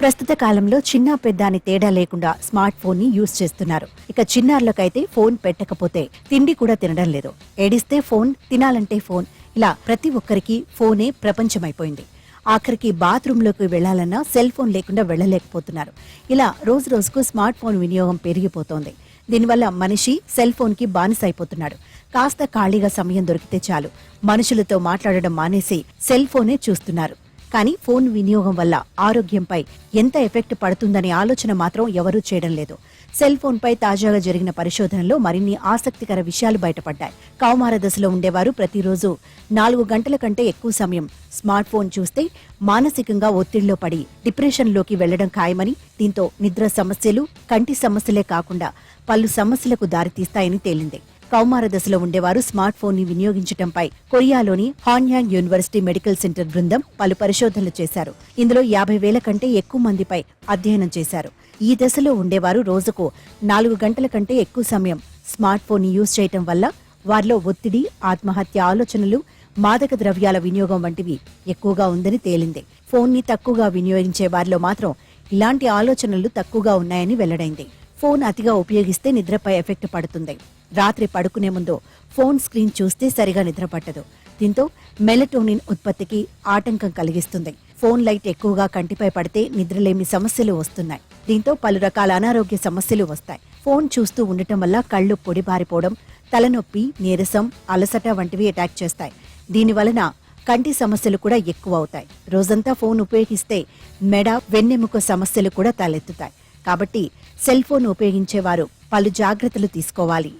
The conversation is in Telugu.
ప్రస్తుత కాలంలో చిన్న పెద్ద అని తేడా లేకుండా స్మార్ట్ ఫోన్ ని యూజ్ చేస్తున్నారు. ఇక చిన్నారులకైతే ఫోన్ పెట్టకపోతే తిండి కూడా తినడం లేదు. ఏడిస్తే ఫోన్, తినాలంటే ఫోన్, ఇలా ప్రతి ఒక్కరికి ఫోనే ప్రపంచమైపోయింది. ఆఖరికి బాత్రూమ్ లోకి వెళ్లాలన్నా సెల్ ఫోన్ లేకుండా వెళ్లలేకపోతున్నారు. ఇలా రోజు రోజుకు స్మార్ట్ ఫోన్ వినియోగం పెరిగిపోతోంది. దీనివల్ల మనిషి సెల్ ఫోన్ కి బానిసైపోతున్నాడు. కాస్త ఖాళీగా సమయం దొరికితే చాలు మనుషులతో మాట్లాడడం మానేసి సెల్ ఫోనే చూస్తున్నారు. కానీ ఫోన్ వినియోగం వల్ల ఆరోగ్యంపై ఎంత ఎఫెక్ట్ పడుతుందనే ఆలోచన మాత్రం ఎవరూ చేయడం లేదు. సెల్ ఫోన్ పై తాజాగా జరిగిన పరిశోధనలో మరిన్ని ఆసక్తికర విషయాలు బయటపడ్డాయి. కౌమార దశలో ఉండేవారు ప్రతిరోజు 4 గంటల కంటే ఎక్కువ సమయం స్మార్ట్ ఫోన్ చూస్తే మానసికంగా ఒత్తిడిలో పడి డిప్రెషన్లోకి వెళ్లడం ఖాయమని, దీంతో నిద్ర సమస్యలు, కంటి సమస్యలే కాకుండా పలు సమస్యలకు దారితీస్తాయని తేలింది. కౌమార దశలో ఉండేవారు స్మార్ట్ ఫోన్ ని వినియోగించడంపై కొరియాలోని హాన్యాంగ్ యూనివర్సిటీ మెడికల్ సెంటర్ బృందం పలు పరిశోధనలు చేశారు. ఇందులో 50,000 కంటే ఎక్కువ మందిపై అధ్యయనం చేశారు. ఈ దశలో ఉండేవారు రోజుకు 4 గంటల కంటే ఎక్కువ సమయం స్మార్ట్ ఫోన్ ని యూజ్ చేయటం వల్ల వారిలో ఒత్తిడి, ఆత్మహత్య ఆలోచనలు, మాదక ద్రవ్యాల వినియోగం వంటివి ఎక్కువగా ఉందని తేలింది. ఫోన్ ని తక్కువగా వినియోగించే వారిలో మాత్రం ఇలాంటి ఆలోచనలు తక్కువగా ఉన్నాయని వెల్లడైంది. ఫోన్ అతిగా ఉపయోగిస్తే నిద్రపై ఎఫెక్ట్ పడుతుంది. రాత్రి పడుకునే ముందు ఫోన్ స్క్రీన్ చూస్తే సరిగా నిద్ర పట్టదు. దీంతో మెలటోనిన్ ఉత్పత్తికి ఆటంకం కలిగిస్తుంది. ఫోన్ లైట్ ఎక్కువగా కంటిపై పడితే నిద్రలేమి సమస్యలు వస్తున్నాయి. దీంతో పలు రకాల అనారోగ్య సమస్యలు వస్తాయి. ఫోన్ చూస్తూ ఉండటం వల్ల కళ్లు పొడిబారిపోవడం, తలనొప్పి, నీరసం, అలసట వంటివి అటాక్ చేస్తాయి. దీనివలన కంటి సమస్యలు కూడా ఎక్కువ అవుతాయి. రోజంతా ఫోన్ ఉపయోగిస్తే మెడ, వెన్నెముక సమస్యలు కూడా తలెత్తుతాయి. కాబట్టి సెల్ ఫోన్ ఉపయోగించేవారు పలు జాగ్రత్తలు తీసుకోవాలి.